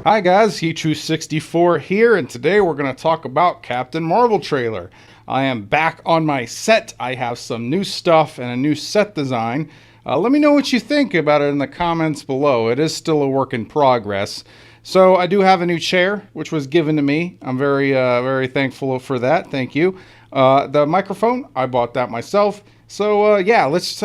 Hi guys, He264 here, and today we're going to talk about Captain Marvel trailer. I am back on my set. I have some new stuff and a new set design. Let me know what you think about it in the comments below. It is still a work in progress. So I do have a new chair, which was given to me. I'm very thankful for that. Thank you. The microphone, I bought that myself. So yeah, let's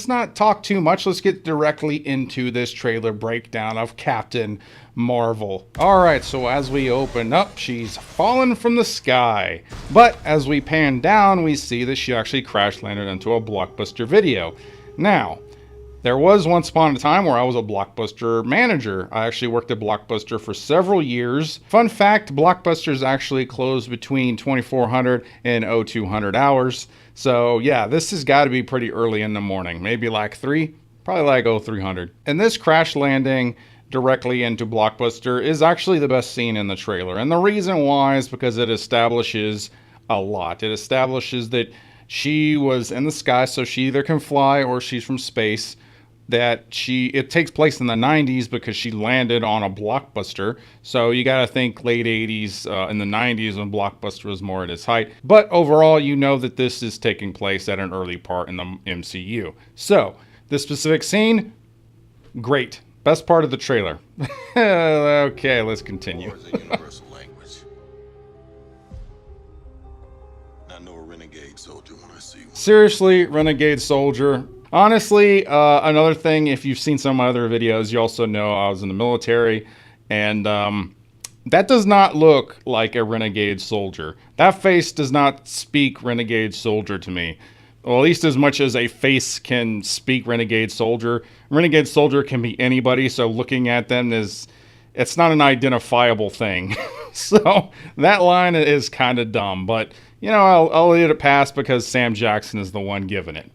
not talk too much. Let's get directly into this trailer breakdown of Captain Marvel. All right, so as we open up, she's fallen from the sky. But as we pan down, we see that she actually crash landed into a Blockbuster Video. Now, there was once upon a time where I was a Blockbuster manager. I actually worked at Blockbuster for several years. Fun fact, Blockbuster's actually closed between 2400 and 0200 hours. So yeah, this has got to be pretty early in the morning. Maybe like 3, probably like 0300. And this crash landing directly into Blockbuster is actually the best scene in the trailer. And the reason why is because it establishes a lot. It establishes that she was in the sky, so she either can fly or she's from space. It takes place in the 90s because she landed on a Blockbuster. So you got to think late 80s, in the 90s when Blockbuster was more at its height. But overall, you know that this is taking place at an early part in the MCU. So this specific scene, great. Best part of the trailer. Okay, let's continue. War is a universal language. I know a renegade soldier when I see one. Seriously, renegade soldier. Honestly, another thing, if you've seen some of my other videos, you also know I was in the military, and that does not look like a renegade soldier. That face does not speak renegade soldier to me. Well, at least as much as a face can speak renegade soldier. Renegade soldier can be anybody, so looking at them it's not an identifiable thing. So that line is kind of dumb, but you know, I'll let it pass because Sam Jackson is the one giving it.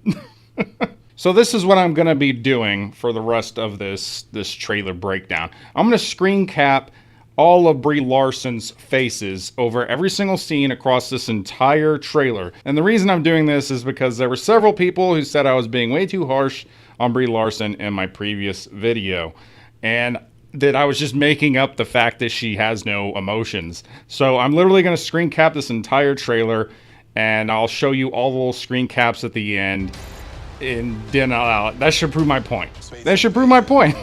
So this is what I'm going to be doing for the rest of this trailer breakdown. I'm going to screen cap all of Brie Larson's faces over every single scene across this entire trailer. And the reason I'm doing this is because there were several people who said I was being way too harsh on Brie Larson in my previous video. And that I was just making up the fact that she has no emotions. So I'm literally going to screen cap this entire trailer, and I'll show you all the little screen caps at the end. And then that should prove my point. That should prove my point.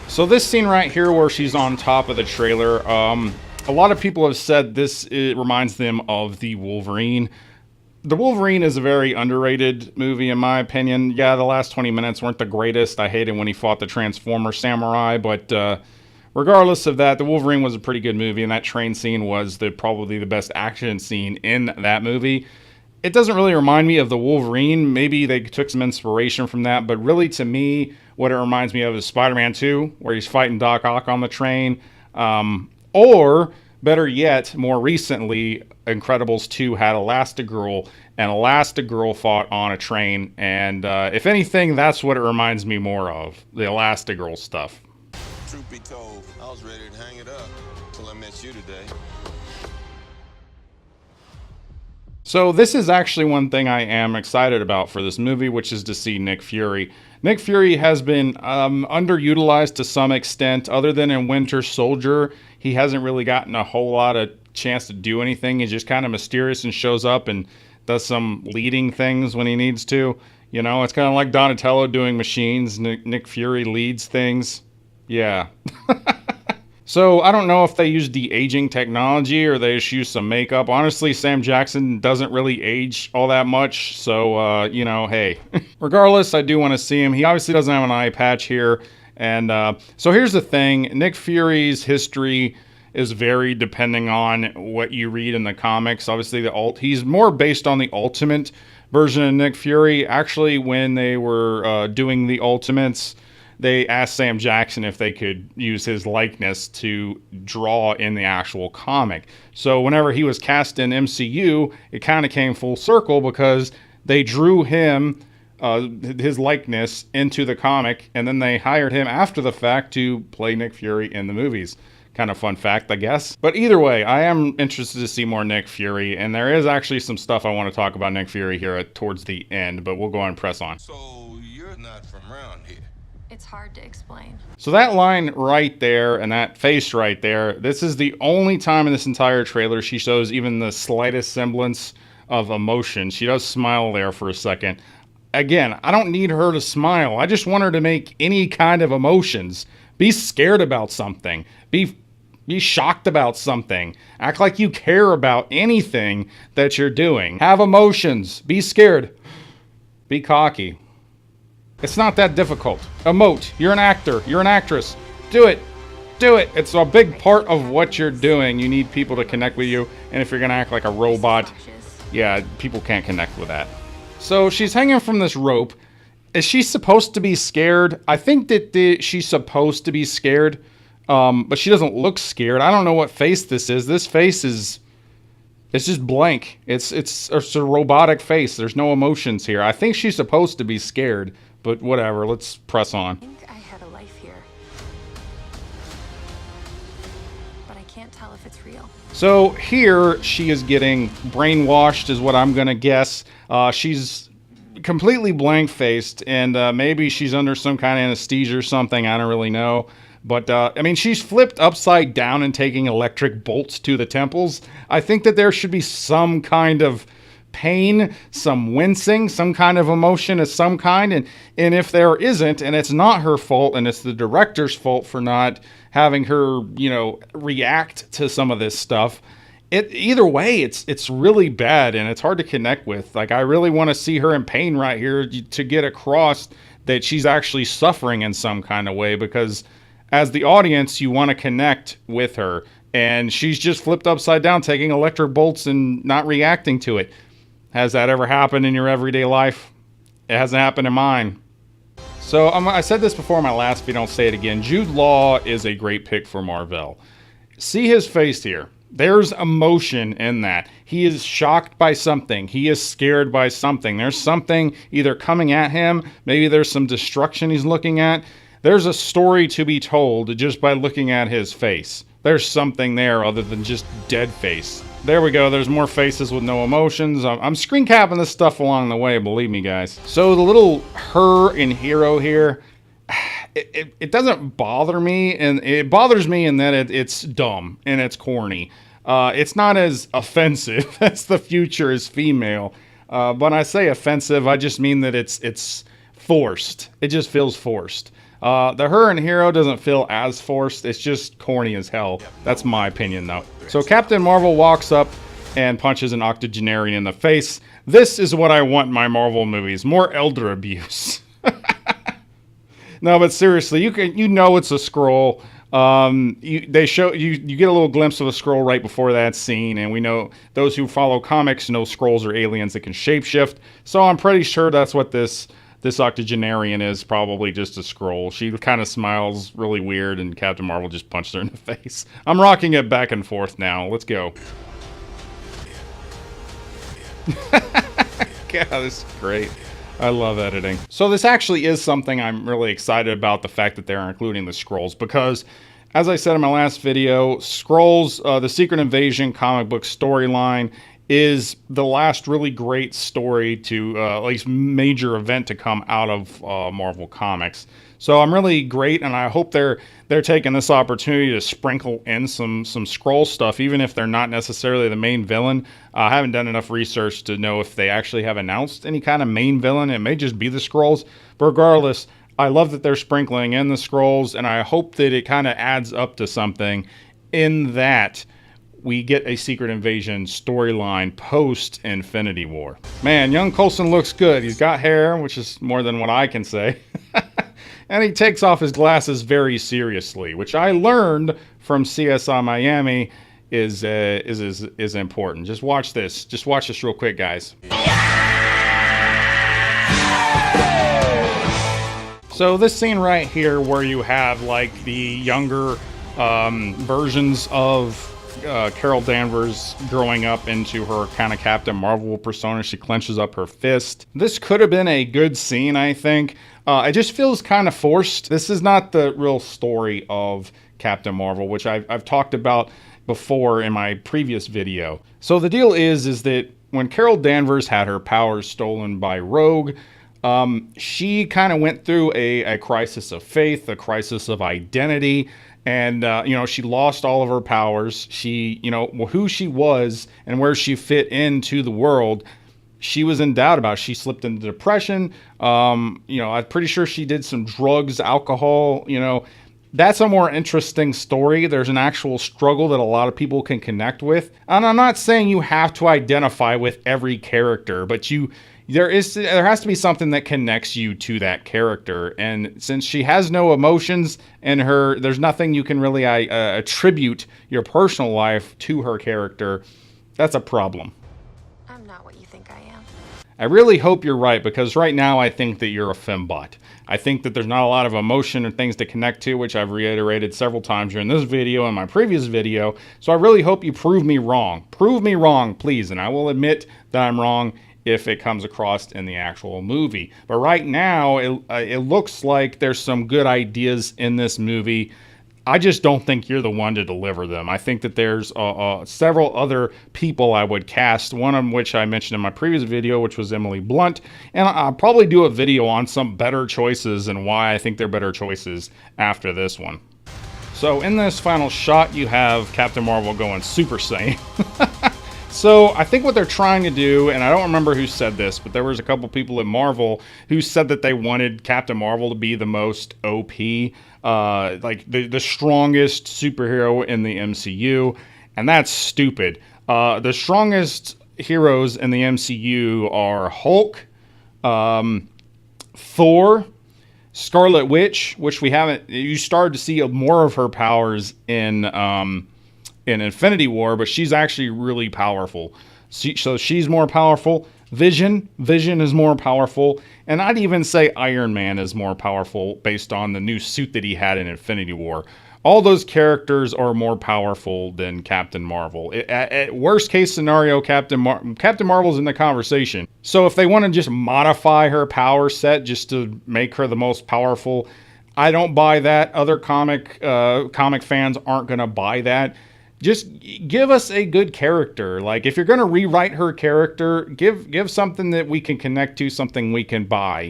So this scene right here where she's on top of the trailer, a lot of people have said it reminds them of the Wolverine. The Wolverine is a very underrated movie in my opinion. Yeah, the last 20 minutes weren't the greatest. I hated when he fought the Transformer Samurai, but regardless of that, the Wolverine was a pretty good movie, and that train scene was probably the best action scene in that movie. It doesn't really remind me of the Wolverine. Maybe they took some inspiration from that, but really to me, what it reminds me of is Spider-Man 2, where he's fighting Doc Ock on the train. Or, better yet, more recently, Incredibles 2 had Elastigirl, and Elastigirl fought on a train, and if anything, that's what it reminds me more of, the Elastigirl stuff. Truth be told, I was ready to hang it up until I met you today. So this is actually one thing I am excited about for this movie, which is to see Nick Fury. Nick Fury has been underutilized to some extent. Other than in Winter Soldier, he hasn't really gotten a whole lot of chance to do anything. He's just kind of mysterious and shows up and does some leading things when he needs to. You know, it's kind of like Donatello doing machines. Nick Fury leads things. Yeah. So I don't know if they use de-aging technology or they just use some makeup. Honestly, Sam Jackson doesn't really age all that much. So, you know, hey. Regardless, I do want to see him. He obviously doesn't have an eye patch here. And so here's the thing. Nick Fury's history is varied depending on what you read in the comics. Obviously, he's more based on the Ultimate version of Nick Fury. Actually, when they were doing the Ultimates, they asked Sam Jackson if they could use his likeness to draw in the actual comic. So whenever he was cast in MCU, it kind of came full circle because they drew him, his likeness, into the comic, and then they hired him after the fact to play Nick Fury in the movies. Kind of fun fact, I guess. But either way, I am interested to see more Nick Fury, and there is actually some stuff I want to talk about Nick Fury here towards the end, but we'll go on and press on. So you're not from around here? It's hard to explain. So that line right there and that face right there, this is the only time in this entire trailer she shows even the slightest semblance of emotion. She does smile there for a second. Again, I don't need her to smile. I just want her to make any kind of emotions. Be scared about something. Be shocked about something. Act like you care about anything that you're doing. Have emotions. Be scared. Be cocky. It's not that difficult. Emote. You're an actor. You're an actress. Do it. Do it. It's a big part of what you're doing. You need people to connect with you. And if you're going to act like a robot, yeah, people can't connect with that. So she's hanging from this rope. Is she supposed to be scared? I think that she's supposed to be scared. But she doesn't look scared. I don't know what face this is. This face is... It's just blank. It's a robotic face. There's no emotions here. I think she's supposed to be scared. But whatever. Let's press on. I think I had a life here. But I can't tell if it's real. So here she is getting brainwashed is what I'm going to guess. She's completely blank-faced. And maybe she's under some kind of anesthesia or something. I don't really know. But, I mean, she's flipped upside down and taking electric bolts to the temples. I think that there should be some kind of pain, some wincing, some kind of emotion of some kind. And if there isn't, and it's not her fault, and it's the director's fault for not having her, you know, react to some of this stuff, either way, it's really bad, and it's hard to connect with. Like, I really want to see her in pain right here to get across that she's actually suffering in some kind of way, because... as the audience, you want to connect with her. And she's just flipped upside down, taking electric bolts and not reacting to it. Has that ever happened in your everyday life? It hasn't happened in mine. So I said this before in my last video, I'll say it again. Jude Law is a great pick for Marvel. See his face here. There's emotion in that. He is shocked by something. He is scared by something. There's something either coming at him. Maybe there's some destruction he's looking at. There's a story to be told just by looking at his face. There's something there other than just dead face. There we go. There's more faces with no emotions. I'm screen capping this stuff along the way, believe me, guys. So the little her in Hero here, it doesn't bother me, and it bothers me in that it's dumb and it's corny. It's not as offensive as the future is female. When I say offensive, I just mean that it's forced. It just feels forced. The her in Hero doesn't feel as forced. It's just corny as hell. That's my opinion, though. So Captain Marvel walks up and punches an octogenarian in the face. This is what I want in my Marvel movies. More elder abuse. No, but seriously, you know it's a Skrull. They show you get a little glimpse of a Skrull right before that scene, and we know those who follow comics know Skrulls are aliens that can shapeshift. So I'm pretty sure that's what this octogenarian is, probably just a Skrull. She kind of smiles really weird, and Captain Marvel just punched her in the face. I'm rocking it back and forth now. Let's go. God, this is great. I love editing. So this actually is something I'm really excited about, the fact that they're including the Skrulls, because as I said in my last video, Skrulls, the Secret Invasion comic book storyline is the last really great story to, at least major event to come out of Marvel Comics. So I'm really great, and I hope they're taking this opportunity to sprinkle in some Skrull stuff, even if they're not necessarily the main villain. I haven't done enough research to know if they actually have announced any kind of main villain. It may just be the Skrulls, but regardless, I love that they're sprinkling in the Skrulls, and I hope that it kind of adds up to something in that we get a Secret Invasion storyline post Infinity War. Man, young Coulson looks good. He's got hair, which is more than what I can say. And he takes off his glasses very seriously, which I learned from CSI Miami is important. Just watch this. Just watch this real quick, guys. So this scene right here where you have like the younger versions of Carol Danvers growing up into her kind of Captain Marvel persona. She clenches up her fist. This could have been a good scene, I think. It just feels kind of forced. This is not the real story of Captain Marvel, which I've talked about before in my previous video. So the deal is that when Carol Danvers had her powers stolen by Rogue, She kind of went through a crisis of faith, a crisis of identity, and she lost all of her powers. She, who she was and where she fit into the world, she was in doubt about. She slipped into depression. I'm pretty sure she did some drugs, alcohol. That's a more interesting story. There's an actual struggle that a lot of people can connect with. And I'm not saying you have to identify with every character, but there has to be something that connects you to that character. And since she has no emotions in her, there's nothing you can really attribute your personal life to her character. That's a problem. I'm not what you think I am. I really hope you're right, because right now I think that you're a fembot. I think that there's not a lot of emotion or things to connect to, which I've reiterated several times during this video and my previous video. So I really hope you prove me wrong. Prove me wrong, please, and I will admit that I'm wrong if it comes across in the actual movie. But right now, it looks like there's some good ideas in this movie. I just don't think you're the one to deliver them. I think that there's several other people I would cast, one of which I mentioned in my previous video, which was Emily Blunt. And I'll probably do a video on some better choices and why I think they're better choices after this one. So in this final shot, you have Captain Marvel going Super Saiyan. So I think what they're trying to do, and I don't remember who said this, but there was a couple people at Marvel who said that they wanted Captain Marvel to be the most OP, like the strongest superhero in the MCU, and that's stupid. The strongest heroes in the MCU are Hulk, Thor, Scarlet Witch, which you started to see more of her powers in Infinity War, but she's actually really powerful. So she's more powerful. Vision is more powerful. And I'd even say Iron Man is more powerful based on the new suit that he had in Infinity War. All those characters are more powerful than Captain Marvel. At worst case scenario, Captain Marvel's in the conversation. So if they want to just modify her power set just to make her the most powerful, I don't buy that. Other comic fans aren't going to buy that. Just give us a good character. Like, if you're going to rewrite her character, give something that we can connect to, something we can buy,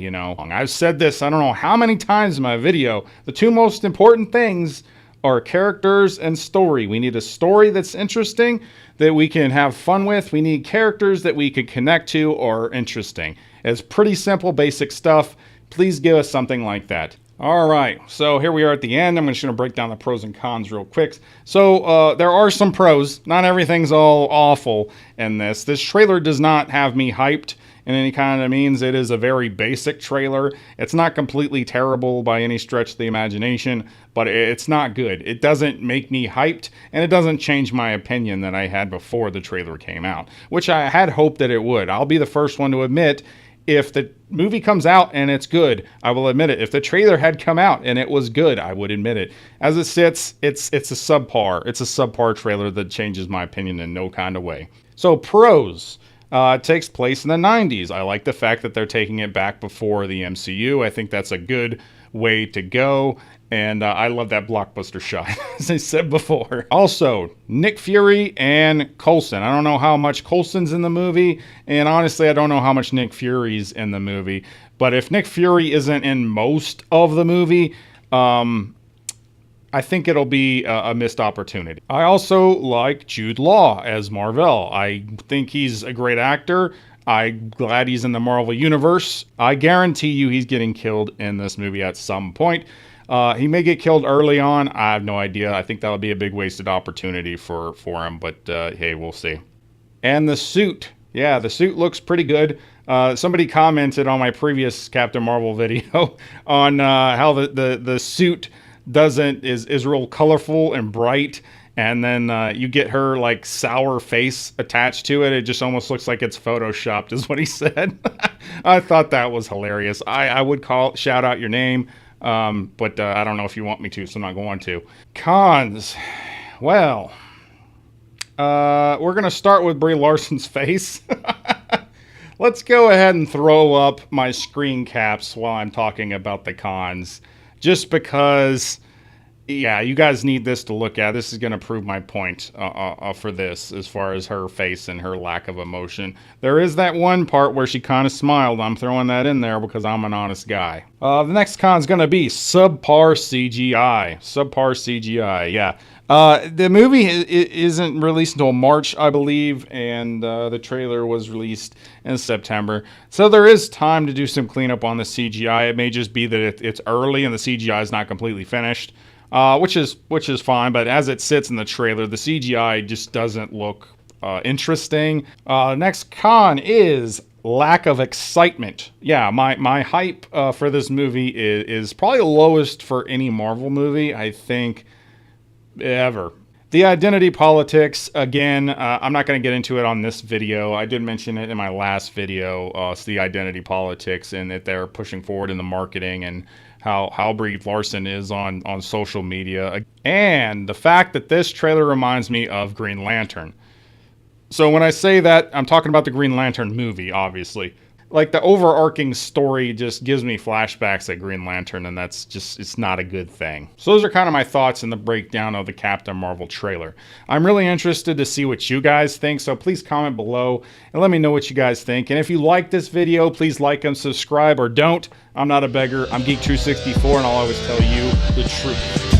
I've said this, I don't know how many times in my video. The two most important things are characters and story. We need a story that's interesting, that we can have fun with. We need characters that we can connect to or interesting. It's pretty simple, basic stuff. Please give us something like that. All right, so here we are at the end. I'm just going to break down the pros and cons real quick. So there are some pros. Not everything's all awful in this. This trailer does not have me hyped in any kind of means. It is a very basic trailer. It's not completely terrible by any stretch of the imagination, but it's not good. It doesn't make me hyped, and it doesn't change my opinion that I had before the trailer came out, which I had hoped that it would. I'll be the first one to admit, if the movie comes out and it's good, I will admit it. If the trailer had come out and it was good, I would admit it. As it sits, it's a subpar. It's a subpar trailer that changes my opinion in no kind of way. So pros. It takes place in the 90s. I like the fact that they're taking it back before the MCU. I think that's a good way to go. And I love that blockbuster shot, as I said before. Also, Nick Fury and Coulson. I don't know how much Coulson's in the movie, and honestly, I don't know how much Nick Fury's in the movie. But if Nick Fury isn't in most of the movie, I think it'll be a missed opportunity. I also like Jude Law as Mar-Vell. I think he's a great actor. I'm glad he's in the Marvel Universe. I guarantee you he's getting killed in this movie at some point. He may get killed early on. I have no idea. I think that would be a big wasted opportunity for him, but hey, we'll see. And the suit. Yeah, the suit looks pretty good. Somebody commented on my previous Captain Marvel video on how the suit is real colorful and bright, and then you get her like sour face attached to it. It just almost looks like it's photoshopped, is what he said. I thought that was hilarious. I would shout out your name. But I don't know if you want me to, so I'm not going to. Cons. Well, we're going to start with Brie Larson's face. Let's go ahead and throw up my screen caps while I'm talking about the cons. Just because Yeah, you guys need this to look at. This is going to prove my point for this as far as her face and her lack of emotion. There is that one part where she kind of smiled. I'm throwing that in there because I'm an honest guy. The next con is going to be subpar CGI. Subpar CGI, yeah. The movie isn't released until March, I believe, and the trailer was released in September. So there is time to do some cleanup on the CGI. It may just be that it's early and the CGI is not completely finished. Which is fine, but as it sits in the trailer, the CGI just doesn't look interesting. Next con is lack of excitement. Yeah, my hype for this movie is probably the lowest for any Marvel movie, I think, ever. The identity politics, again, I'm not going to get into it on this video. I did mention it in my last video. It's the identity politics and that they're pushing forward in the marketing and how Brie Larson is on social media. And the fact that this trailer reminds me of Green Lantern. So when I say that, I'm talking about the Green Lantern movie, obviously. Like, the overarching story just gives me flashbacks at Green Lantern, and that's just, it's not a good thing. So those are kind of my thoughts in the breakdown of the Captain Marvel trailer. I'm really interested to see what you guys think, so please comment below and let me know what you guys think. And if you like this video, please like and subscribe, or don't. I'm not a beggar. I'm Geek True 64, and I'll always tell you the truth.